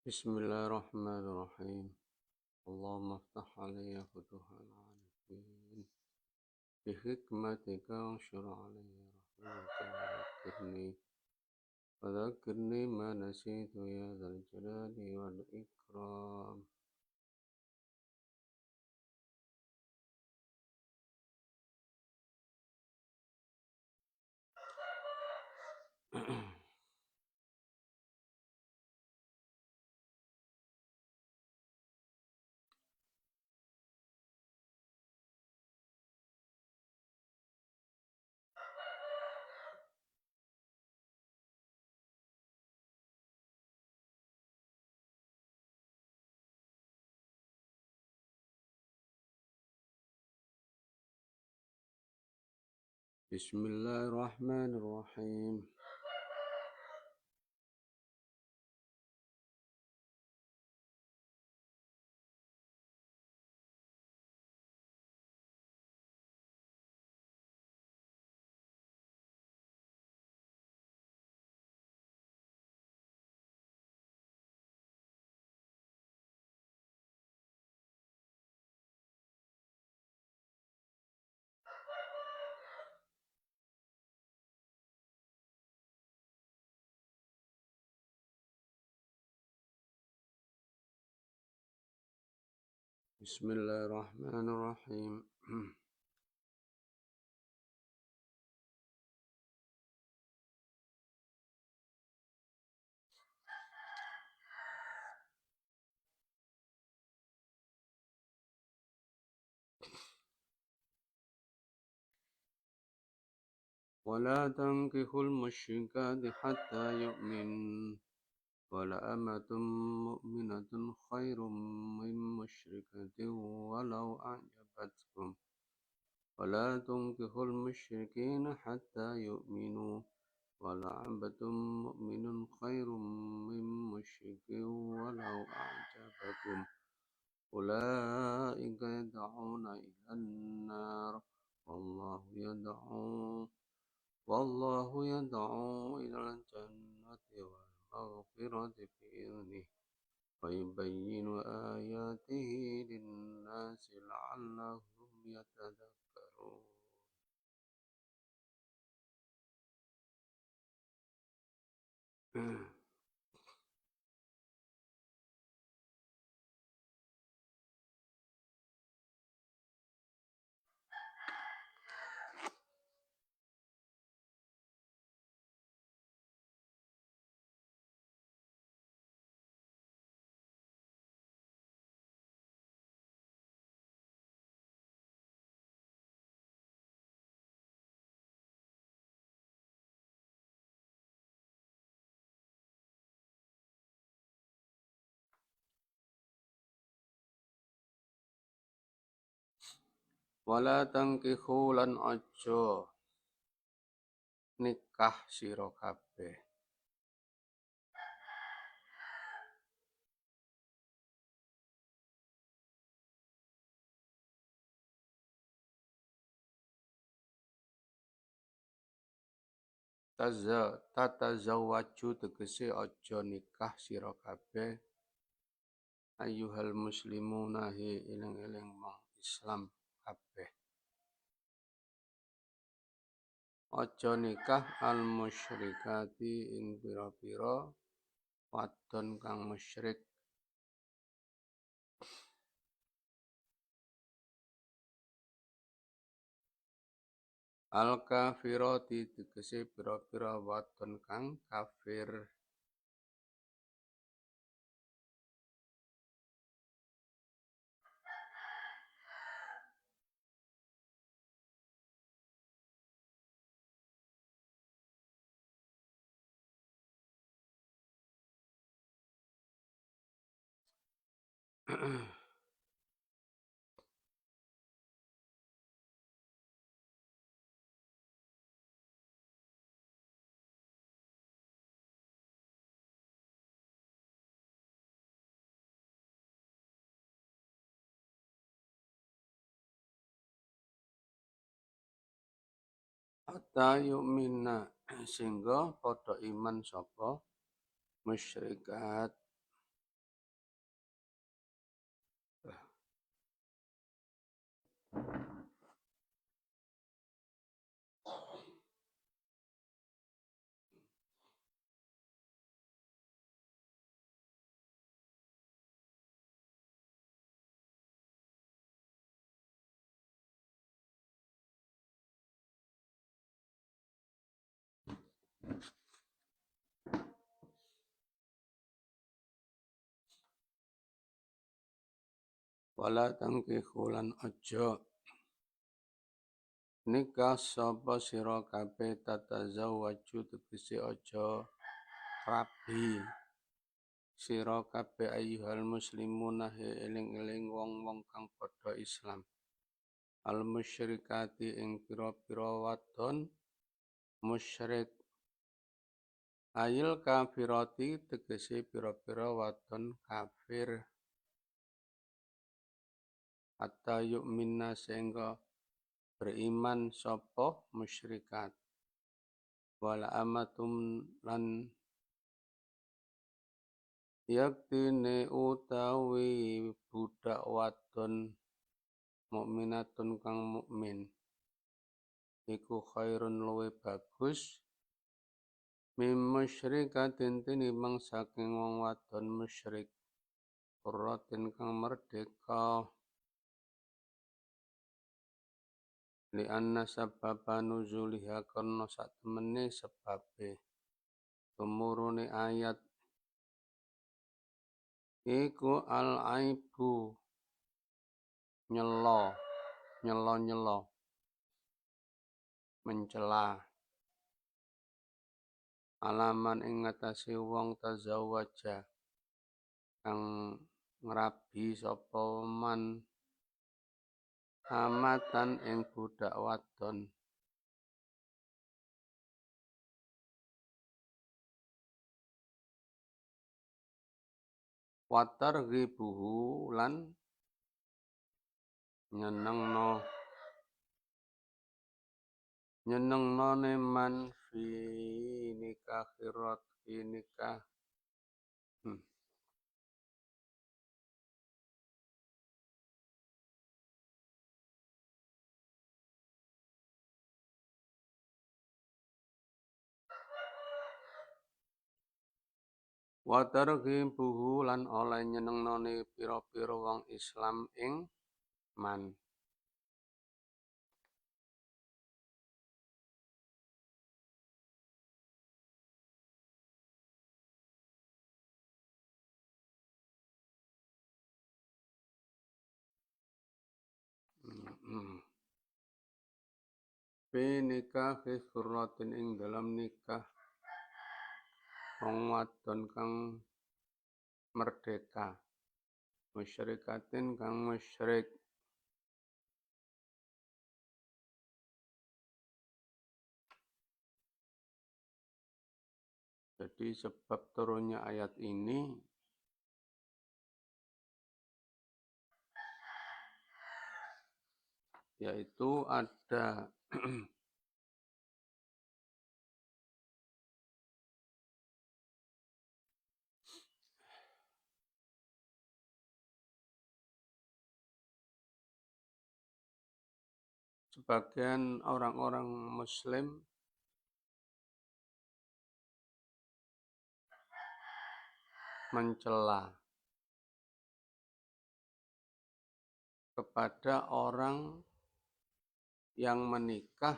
بسم الله الرحمن الرحيم. اللهم افتح علي فتوح العارفين بحكمتك وانشر علي رحمتك وذكرني ما نسيت يا ذا الجلال والإكرام. بسم الله الرحمن الرحيم. بسم الله الرحمن الرحيم. ولا تنكحوا المشركات حتى يؤمنوا ولأمة مؤمنة خير من مشركة ولو أعجبتكم ولا تنكحوا المشركين حتى يؤمنوا ولعبد مؤمن خير من مشرك ولو أعجبكم أولئك يدعون إلى النار والله يدعو إلى الجنة والمغفرة بإذنه ويبين آياته للناس لعلهم يتذكرون. Wala tangkihu lan aja nikah sira kabeh tatazawwaju tegese aja nikah sira kabeh ayyuhal muslimuna hi eling-eling wong Islam kabeh. Aja nikah al musyrikati ing pira-pira wadon kang musyrik. Al kafirati tegese pira-pira wadon kang kafir. Hatta yu'minna sehingga padha iman sapa musyrikat wala tangkihu lan aja nikah sapa sira kabeh tatazawwaju tegese aja rabi sira kabeh ayyuhal muslimuna he eling-eling wong-wong kang padha Islam al musyrikati ing pira-pira wadon musyrik ayil kafirati tegese pira-pira wadon kafir hatta yu'minna sehingga beriman sapa musyrikat wala amatum lan yaktine utawi budak wadon mukminatun kang mukmin iku khairun luwe bagus mim musyrikatin tinimbang saking wong wadon musyrik qurratin kang merdeka li anna sababa nuzuliha karena sak temene sebabe tumurune ayat iku al aibu nyelo nyelo mencela alaman ing ngatasi wong tazawwaja kang ngrabi sapa man amatan ing budak wadon watar ribuhu lan nyenengno neman fi nikah fi nikah watar ribuhu lan oleh nyenengno ne pira-pira wong Islam ing man fi nikah hurratin ing dalam nikah wong wadon kang merdeka musyrikatin kang musyrik jadi sebab turunnya ayat ini yaitu ada sebagian orang-orang muslim mencela kepada orang yang menikah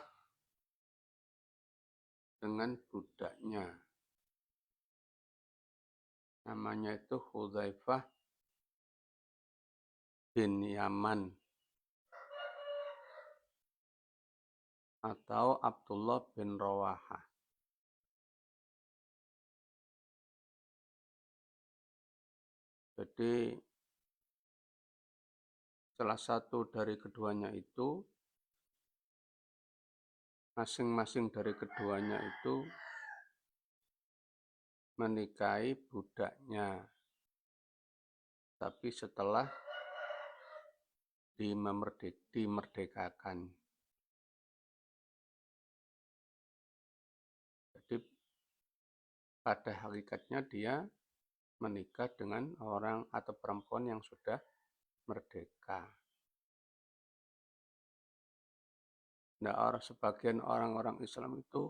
dengan budaknya. Namanya itu Hudzaifah bin Yaman atau Abdullah bin Rawahah. Jadi salah satu dari keduanya itu, masing-masing dari keduanya itu menikahi budaknya. Tapi setelah dimerdekakan. Jadi pada hakikatnya dia menikah dengan orang atau perempuan yang sudah merdeka. Nah, sebagian orang-orang Islam itu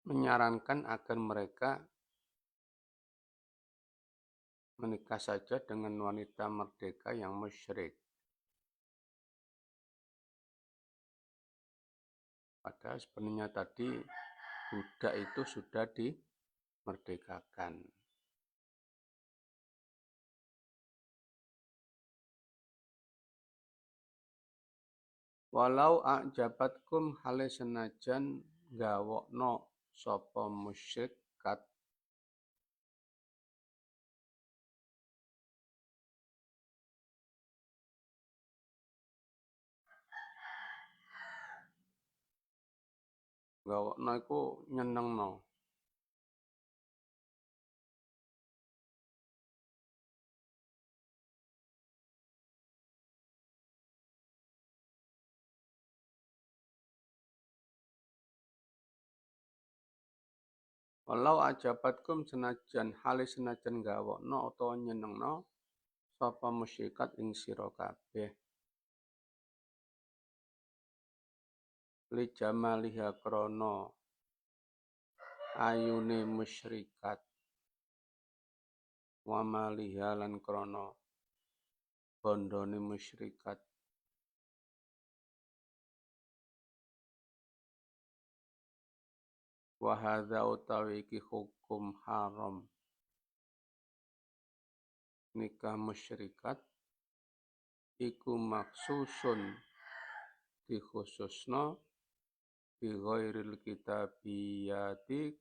menyarankan agar mereka menikah saja dengan wanita merdeka yang musyrik. Padahal sebenarnya tadi budak itu sudah dimerdekakan. Walau a'jabatkum hale senajan gawokno sapa musyrikat gawokno iku nyenengno. Walau ajabatkum senajan hale senajan gawokno utawa nyenengno sapa musyrikat ing sira kabeh. Li jamaliha krana ayune musyrikat wa maliha lan krana bondone musyrikat. Wa hadza utawi iki hukum haram nikah musyrikat iku maksusun dikhususno bi ghairil kitabiyati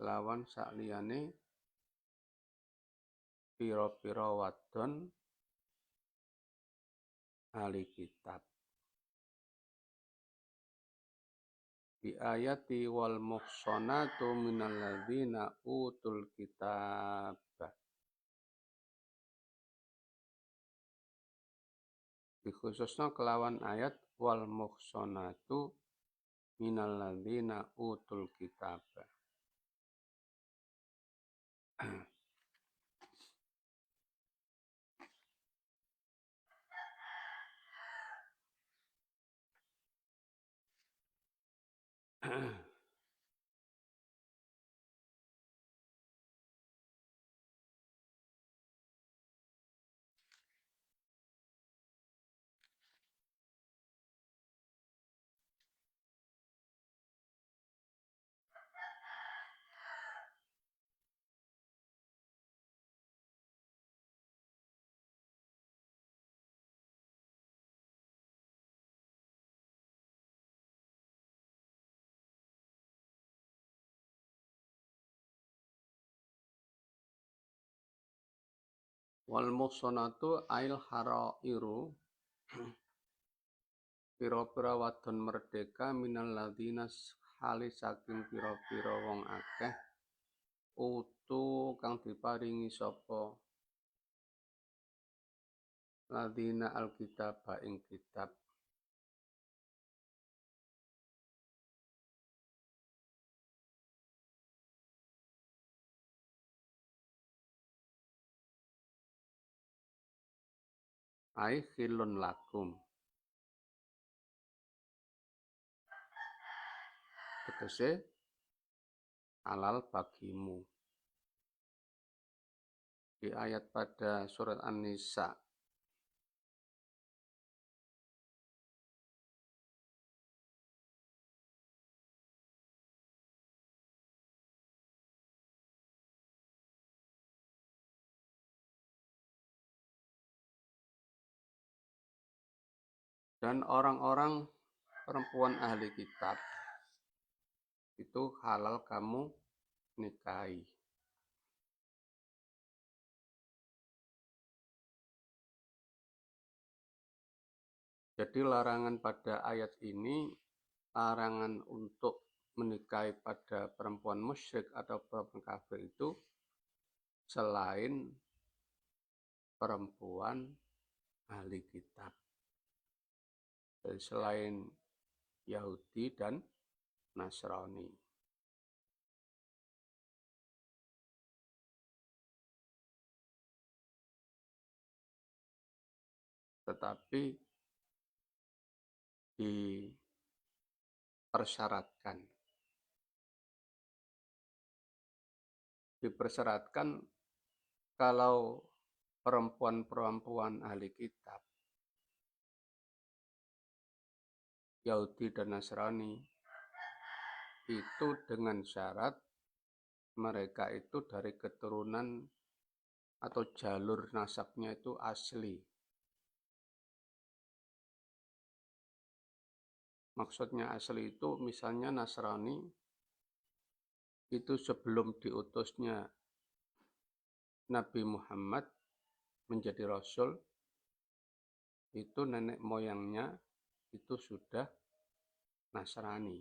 lawan sakliyane pira-pira wadon ahli kitab. Bi ayati wal muhsanatu minal ladzina utul kitab. Dikhususno kelawan ayat wal muhsanatu minal ladzina utul kitab. Wal muhsanatu ail harairu pira-pira wadon merdeka minal ladzina hale saking pira-pira wong akeh utu kang diparingi sapa ladzina alkitab ing kitab. Ai khilun lakum tegese halal bagimu. Di ayat pada surat An-Nisa dan orang-orang perempuan ahli kitab itu halal kamu nikahi. Jadi larangan pada ayat ini larangan untuk menikahi pada perempuan musyrik atau perempuan kafir itu selain perempuan ahli kitab. Jadi selain Yahudi dan Nasrani. Tetapi dipersyaratkan kalau perempuan-perempuan ahli kitab Yahudi dan Nasrani itu dengan syarat mereka itu dari keturunan atau jalur nasabnya itu asli. Maksudnya asli itu misalnya Nasrani itu sebelum diutusnya Nabi Muhammad menjadi Rasul, itu nenek moyangnya itu sudah Nasrani.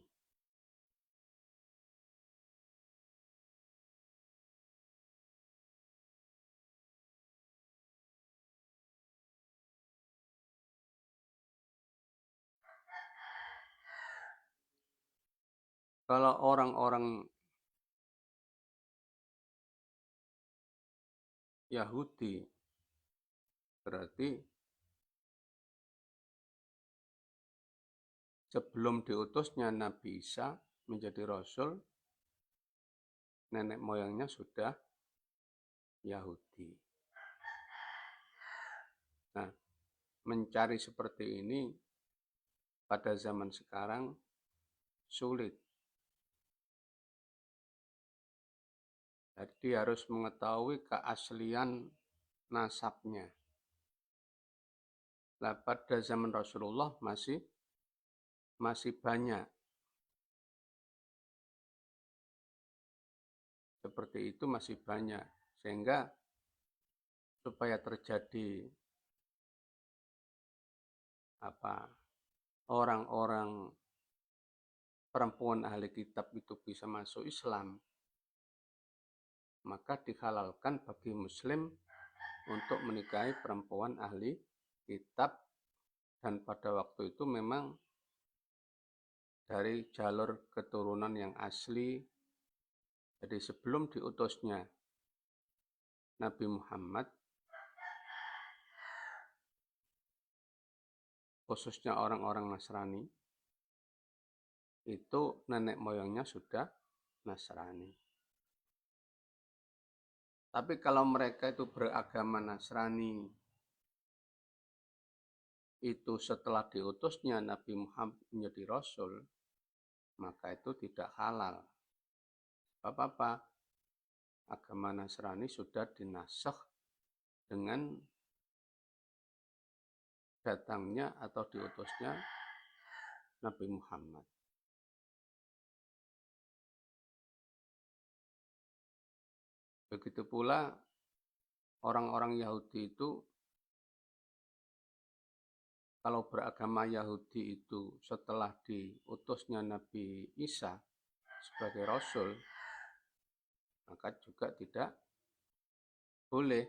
Kalau orang-orang Yahudi, berarti sebelum diutusnya Nabi Isa menjadi Rasul, nenek moyangnya sudah Yahudi. Nah, mencari seperti ini pada zaman sekarang sulit. Jadi harus mengetahui keaslian nasabnya. Nah, pada zaman Rasulullah masih banyak. Seperti itu masih banyak. Sehingga supaya terjadi orang-orang perempuan ahli kitab itu bisa masuk Islam, maka dihalalkan bagi Muslim untuk menikahi perempuan ahli kitab, dan pada waktu itu memang dari jalur keturunan yang asli. Jadi sebelum diutusnya Nabi Muhammad, khususnya orang-orang Nasrani, itu nenek moyangnya sudah Nasrani. Tapi kalau mereka itu beragama Nasrani, itu setelah diutusnya Nabi Muhammad menjadi Rasul, maka itu tidak halal. Apa-apa, agama Nasrani sudah dinasakh dengan datangnya atau diutusnya Nabi Muhammad. Begitu pula orang-orang Yahudi itu, kalau beragama Yahudi itu setelah diutusnya Nabi Isa sebagai Rasul, maka juga tidak boleh,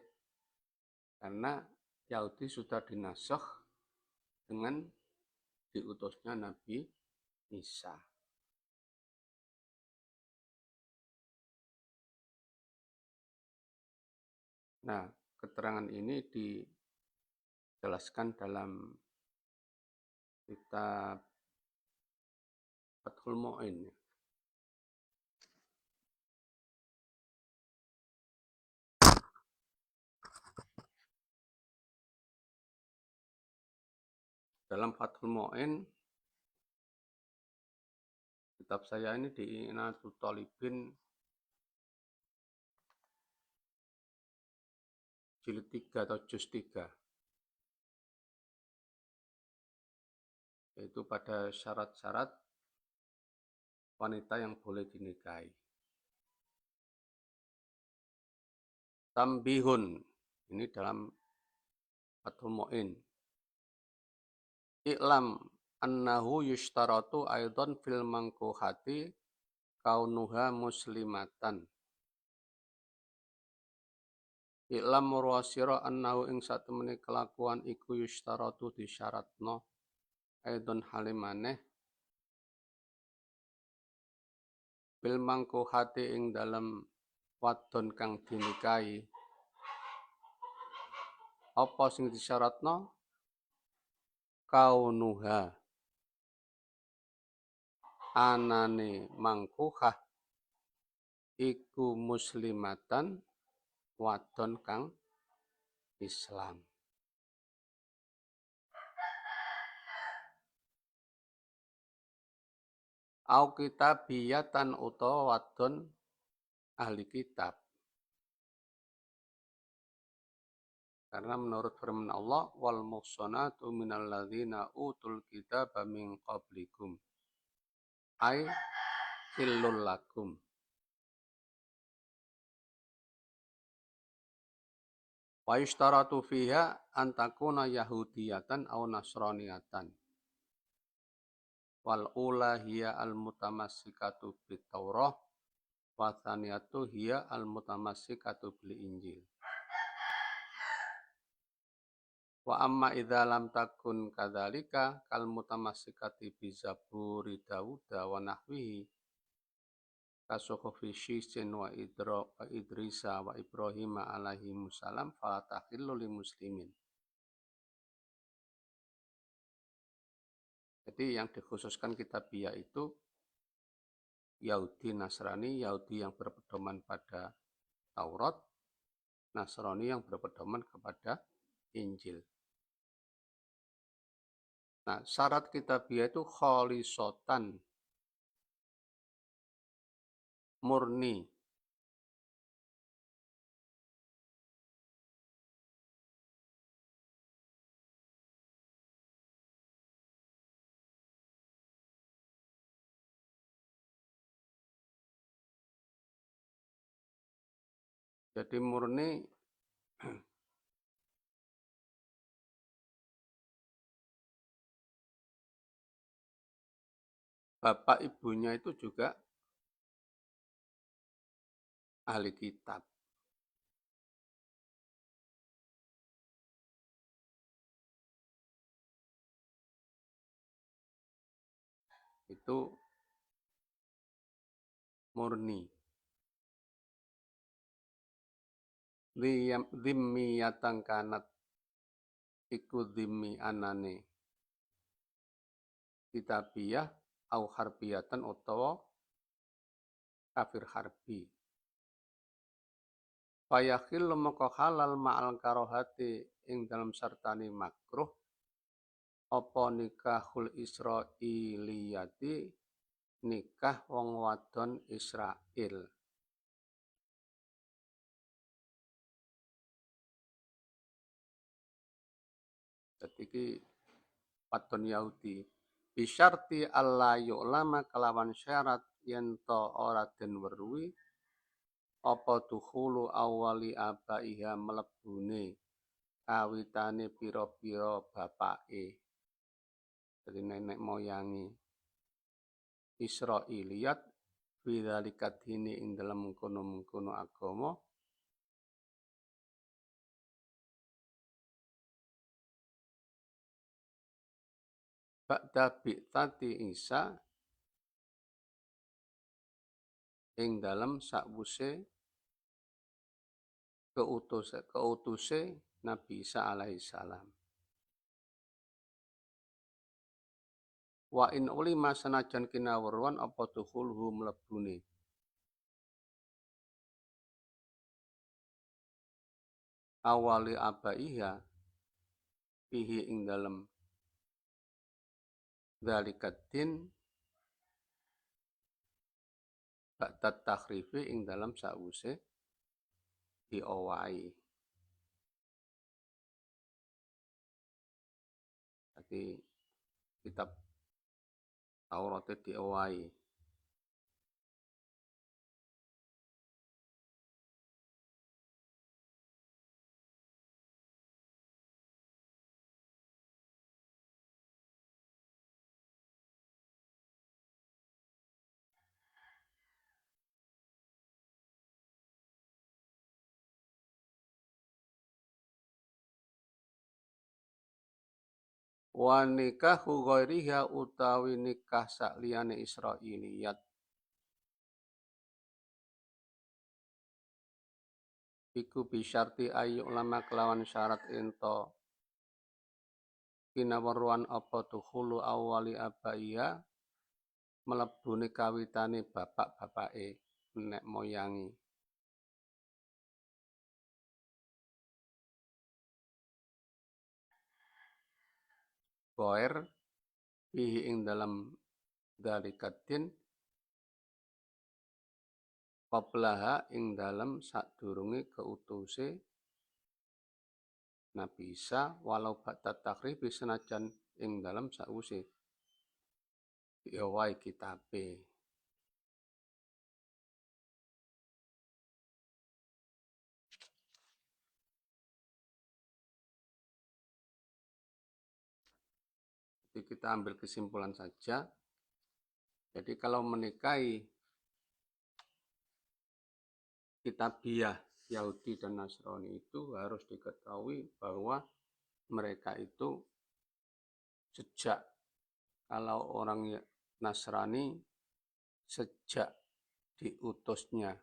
karena Yahudi sudah dinasakh dengan diutusnya Nabi Isa. Nah, keterangan ini dijelaskan dalam kitab Fathul Mu'in. Dalam Fathul Mu'in, kitab saya ini di Inatul Thalibin jilid 3 atau juz 3. Yaitu pada syarat-syarat wanita yang boleh dinikahi. Tambihun, ini dalam Fathul Mu'in. I'lam annahu yushtaratu aidan fil mangkuhati kaunuha muslimatan. I'lam murwasira annahu ing satemene kelakuan iku yushtaratu disyaratno aidan halimaneh bil mangkuhati ing dalem wadon kang dinikahi. Apa sing disyaratno? Kaunuha, anane mangkuhah iku muslimatan, wadon kang Islam. Au kitabiyatan utawa wadon ahli kitab. Karena menurut firman Allah, wal muhsanatu minal ladzina utul kitaba min qablikum ay illul lakum. Wa yushtaratu fiha an takuna yahudiyatan aw nasraniyatan. Wal ula hiya al mutamassikatu bit Taurah wa tsaniyatu hiya al mutamassikatu bil Injil. Wa amma idza lam takun kadzalika kal mutamassikati bi Zaburi Daud wa nahwihi kasuhufi Syisin wa Idrisa wa Ibrahim alaihi musallam fa tahillu lil muslimin. Jadi yang dikhususkan kitabiyah itu Yahudi Nasrani, Yahudi yang berpedoman pada Taurat, Nasrani yang berpedoman kepada Injil. Nah, syarat kitabiyah itu kholisotan, murni. Jadi murni bapak ibunya itu juga ahli kitab. Itu murni. Dhimmiyatan kanat iku dhimmi anane kitabiyah au harbiyatan utawa kafir harbi. Fayakhil maka halal ma'al karohati ing dalam sartani makruh apa nikahul Israiliyati nikah wong wadon Israel. Jadi iki wadon Yahudi bisyarti alla yu'lama kelawan syarat yen to ora den weruhi apa dukhulu awali abaiha mlebune kawitane pira-pira bapake. Jadi nenek moyangi Israiliyat bidzalika dini ing dalam mengkono-mengkono agama ba'da bi'tati Isa ing dalam sakwuse keutuse Nabi Isa alaihi salam. Wa in ulima sanajan kinawruan apa dukhulhu mlebune awali abaiha fihi ing dalam dzalikaddin ba'da takhrifi ing dalam sakwuse diowahi. Jadi kitab Taurat diowahi. Wa nikahu ghairiha utawi nikah sakliyane Israiliyat iku bisyarti ayu ulama kelawan syarat ento kinaweruan apa dukhulu awali abaiha mlebune kawitane bapak-bapake nenek moyangi. Goer fihi ing dalam dalikatin qablaha ing dalam sadurunge keutuse Nabi Isa walau ba'da takhribi senajan ing dalam sause ya wae kitabe. Jadi kita ambil kesimpulan saja. Jadi kalau menikahi kitabiah Yahudi dan Nasrani itu harus diketahui bahwa mereka itu sejak, kalau orang Nasrani sejak diutusnya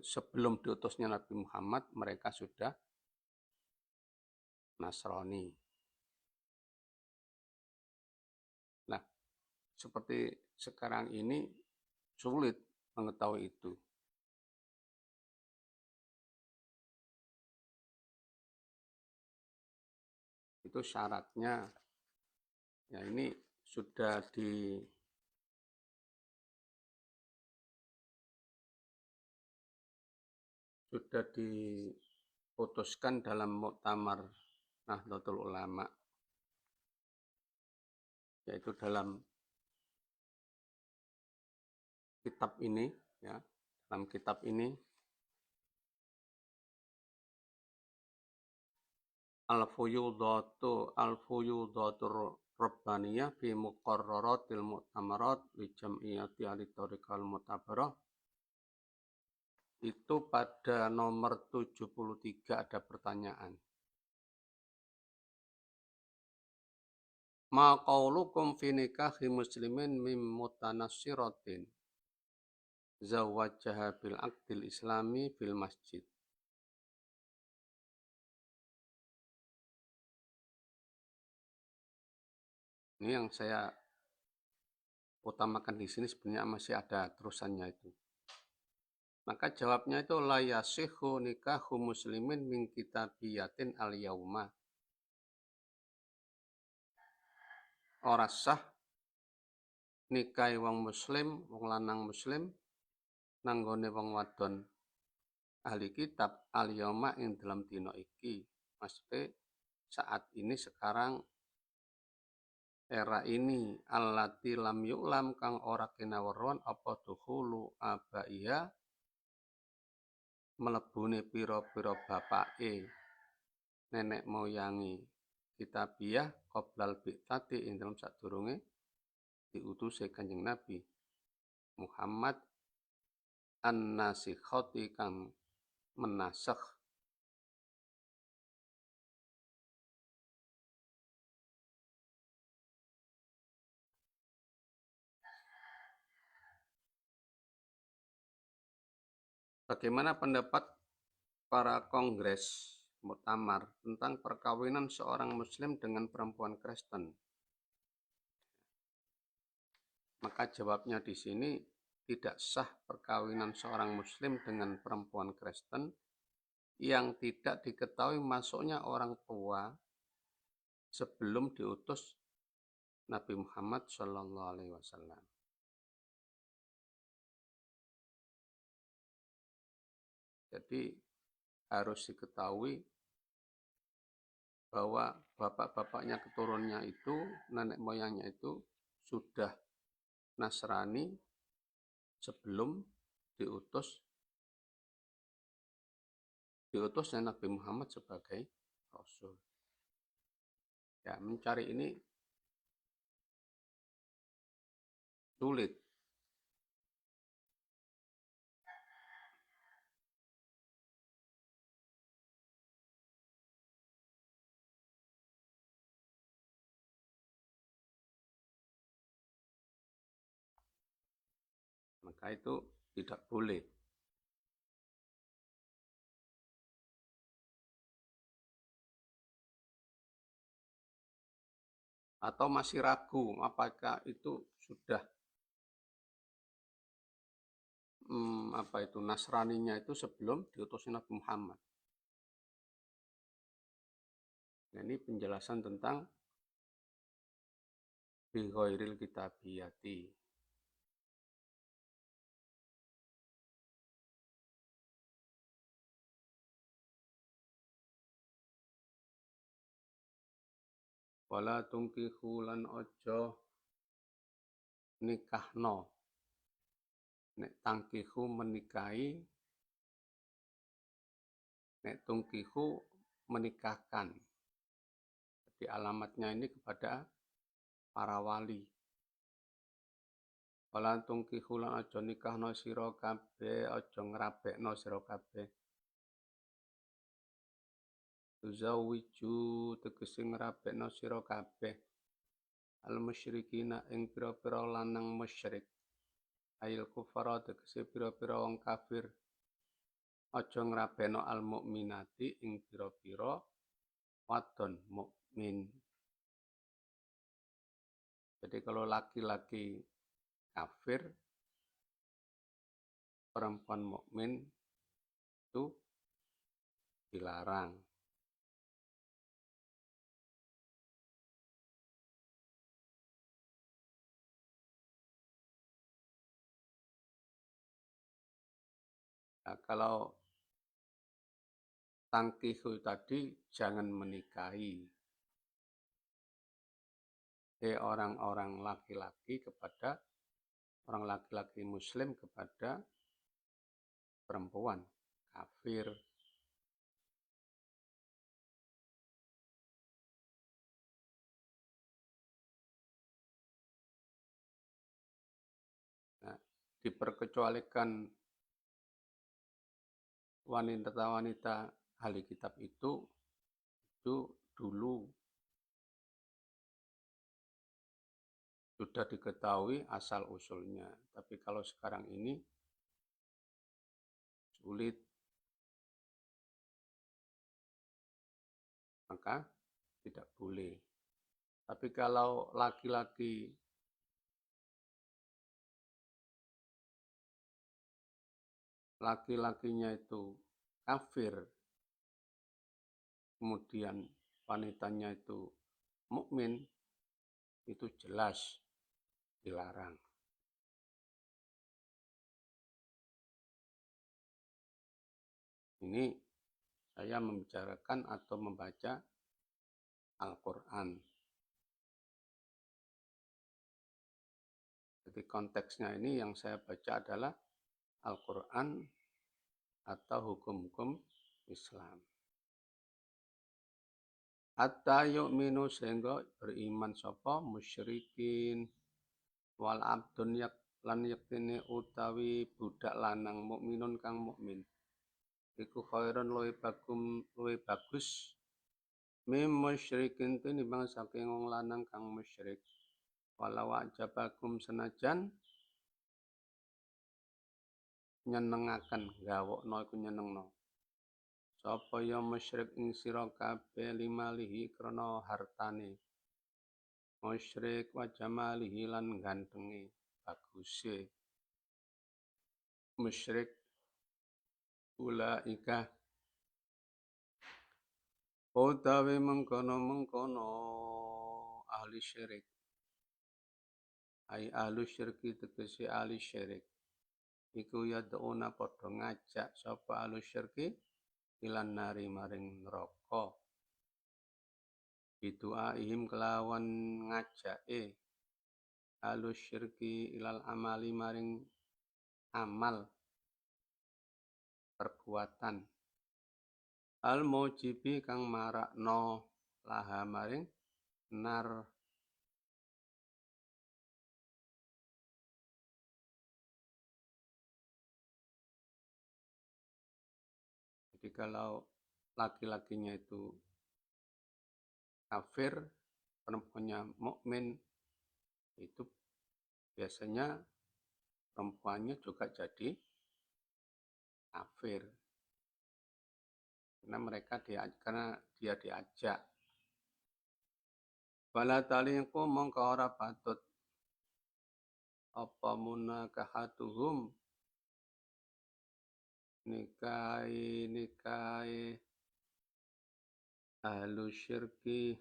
sebelum diutusnya Nabi Muhammad mereka sudah Nasrani. Nah, seperti sekarang ini sulit mengetahui itu. Itu syaratnya. Ya ini sudah diputuskan dalam Muktamar Nahdlatul Ulama, yaitu dalam kitab ini, ya, dalam kitab ini Al-Fuyudatur Rabbaniyah fi Muqarraratil Mu'tamarat li Jam'iyati Ahli Thariqal Mu'tabarah, itu pada nomor 73 ada pertanyaan. Ma qaulukum fi nikahi muslimin mim mutanassiratin zawwajaha bil aqdil islami fil masjid. Ini yang saya utamakan di sini, sebenarnya masih ada terusannya itu. Maka jawabnya itu la yasihhu nikahu muslimin min kitabiyatin al yauma. Ora sah nikahi wong muslim, wong lanang muslim nanggone wong wadon ahli kitab al yauma ing dalam dina iki. Maksudnya saat ini, sekarang, era ini, allati lam yu'lam kang ora kinaweruan apa dukhulu abaiha melebune pira-pira bapake nenek moyangi kitabiah qoblal bi'tati ing dalam sadurunge diutuse Kanjeng Nabi Muhammad an-nasikhati kang menasakh. Bagaimana pendapat para kongres muktamar tentang perkawinan seorang muslim dengan perempuan Kristen? Maka jawabnya di sini, tidak sah perkawinan seorang muslim dengan perempuan Kristen yang tidak diketahui masuknya orang tua sebelum diutus Nabi Muhammad SAW. Jadi harus diketahui bahwa bapak-bapaknya, keturunannya itu, nenek moyangnya itu sudah Nasrani sebelum diutusnya Nabi Muhammad sebagai Rasul. Ya, mencari ini sulit. Maka itu tidak boleh. Atau masih ragu apakah itu sudah Nasraninya itu sebelum diutusnya Nabi Muhammad. Nah, ini penjelasan tentang bi ghairil kitabiyati. Wala tungkihu lan aja nikahno. Nek tangkihu menikahi, nek tungkihu menikahkan. Jadi alamatnya ini kepada para wali. Wala tungkihu lan aja nikahno sira kabeh, aja ngrabekno sira kabeh. Tuzawwiju tegese ngrabekno sira kabeh. Al musyrikina ing pira-pira lanang musyrik. Ail kufara tegese pira-pira wong kafir. Aja ngrabekno al mukminati ing pira-pira wadon mukmin. Jadi kalau laki-laki kafir, perempuan mukmin itu dilarang. Nah, kalau tangkihu tadi jangan menikahi. Orang-orang laki-laki kepada orang laki-laki muslim kepada perempuan kafir. Nah, diperkecualikan wanita-wanita ahli kitab itu dulu sudah diketahui asal-usulnya. Tapi kalau sekarang ini sulit, maka tidak boleh. Tapi kalau laki-lakinya itu kafir, kemudian wanitanya itu mukmin, itu jelas dilarang. Ini saya membicarakan atau membaca Al-Quran. Jadi konteksnya ini yang saya baca adalah Al-Quran atau hukum-hukum Islam. Hatta yu'minu sehingga beriman sapa musyrikin wal abdun lan yaktine utawi budak lanang mukminun kang mukmin. Iku khairun luwih bagus mim musyrikin tinimbang saking wong lanang kang musyrik. Walau ajabakum senajan nyenengaken gawokno iku nyenengno. Sapa ya musyrik ing sira kabeh limalihi krana hartane. Musyrik wa jamalihi lan gantenge baguse. Musyrik ulaika utawi mengkono-mengkono ahli syirik. Ai ahli syirki tegese ahli syirik. Iku yad'una padha ngajak sapa ahli syirki ilan nari maring neraka. Bidu'aihim kelawan ngajake ahli syirki ilal amali maring amal perbuatan. Al mujibi kang marakno laha maring nar. Jadi kalau laki-lakinya itu kafir, perempuannya mukmin, itu biasanya perempuannya juga jadi kafir. Karena dia diajak. Wala taliqu mongko ora patut apa munakahatuhum nikahi ahlu syirki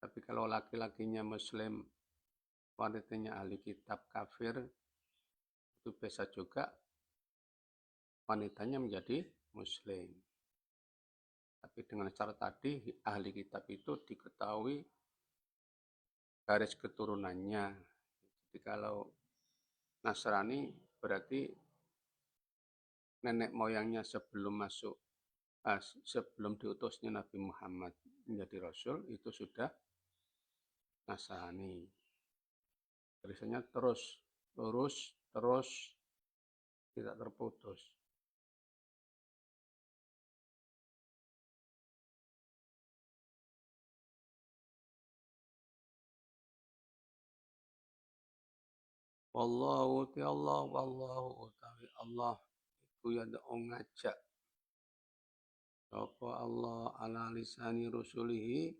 tapi kalau laki-lakinya muslim wanitanya ahli kitab kafir itu bisa juga wanitanya menjadi Muslim. Tapi dengan syarat tadi ahli kitab itu diketahui garis keturunannya. Jadi kalau Nasrani berarti nenek moyangnya sebelum diutusnya Nabi Muhammad menjadi Rasul itu sudah Nasrani. Garisnya terus lurus terus tidak terputus. Wallahu ti Allah wallahu utawi Allah iku yad'u ngajak sapa Allah ala lisani rusulihi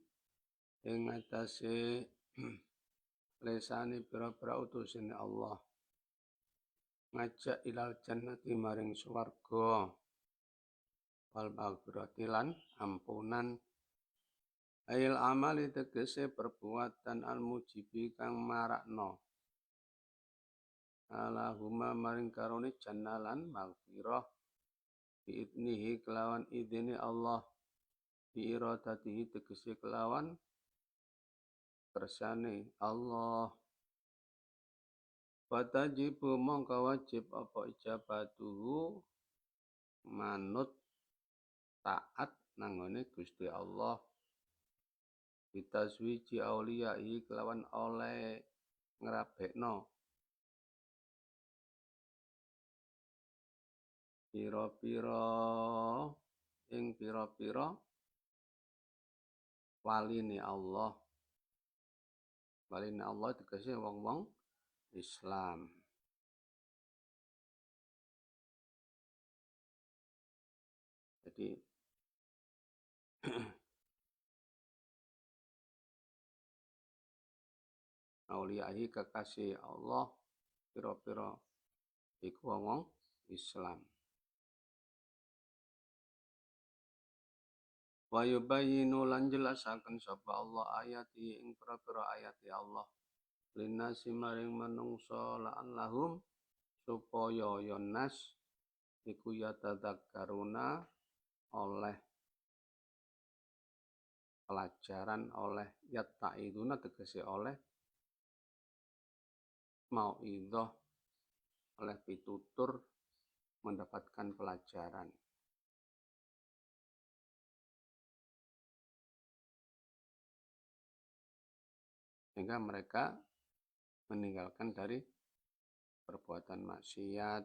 ing atase lesane pira-pira utusane Allah ngajak ilal jannati maring swarga wal maghfirati lan ampunan ail amali tegese perbuatan al mujibi kang marakno Allahumma maring karone jannalan maghfirah biidnihi kelawan idini Allah biiradatihi tegese kelawan kersane Allah watajibu mongko wajib apa ijabatuhu manut taat nangone Gusti Allah bitaswiji auliyai kelawan oleh ngrabekno pira-pira ing pira-pira waline Allah. Waline Allah tegese wong-wong Islam. Jadi auliyahi kekasih Allah pira-pira iku wong Islam. Wa yubayyinu lan jelasaken sapa Allah ayati ing pira-pira ayati Allah linasi maring manungsa la'an lahum supaya ya nas iku ya tadzakkaruna oleh pelajaran oleh yattaiduna tegese oleh mauidhah oleh pitutur mendapatkan pelajaran. Sehingga mereka meninggalkan dari perbuatan maksiat,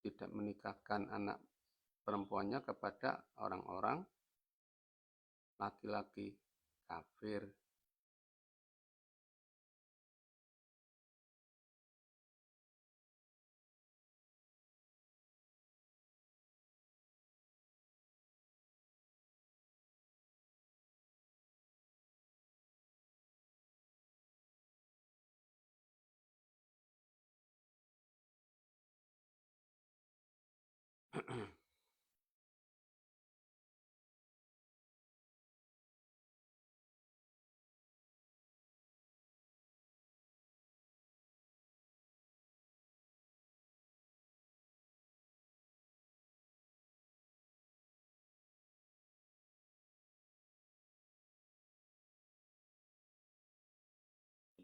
tidak menikahkan anak perempuannya kepada orang-orang laki-laki kafir.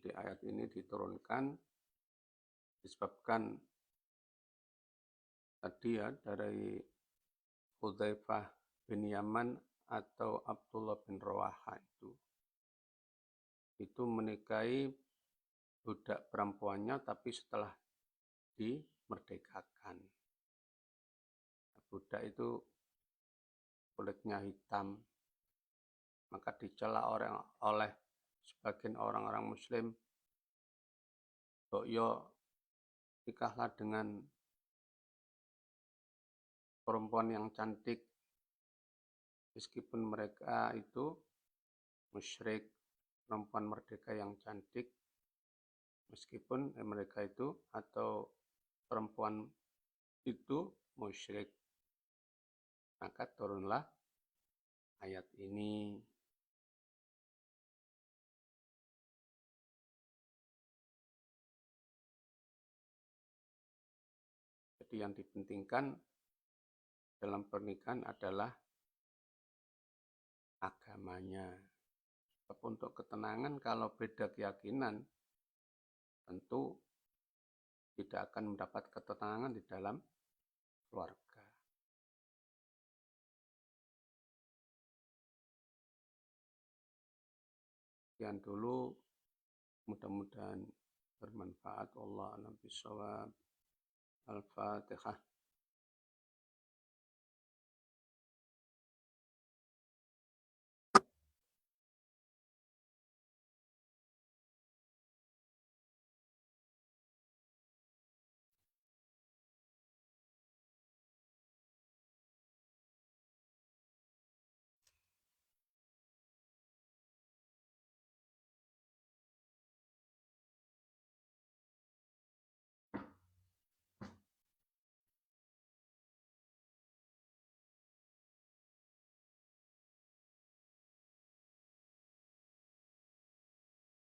Jadi ayat ini diturunkan disebabkan tadi ya dari Hudzaifah bin Yaman atau Abdullah bin Rawaha itu menikahi budak perempuannya tapi setelah dimerdekakan. Budak itu kulitnya hitam, maka dicela oleh sebagian orang-orang Muslim, yo nikahlah dengan perempuan yang cantik, meskipun mereka itu musyrik, perempuan merdeka yang cantik, meskipun mereka itu atau perempuan itu musyrik. Maka turunlah ayat ini. Jadi yang dipentingkan dalam pernikahan adalah agamanya. Sebab untuk ketenangan kalau beda keyakinan, tentu tidak akan mendapat ketenangan di dalam keluarga. Sekian dulu, mudah-mudahan bermanfaat. Allah a'lam bishawab. Al-Fatihah.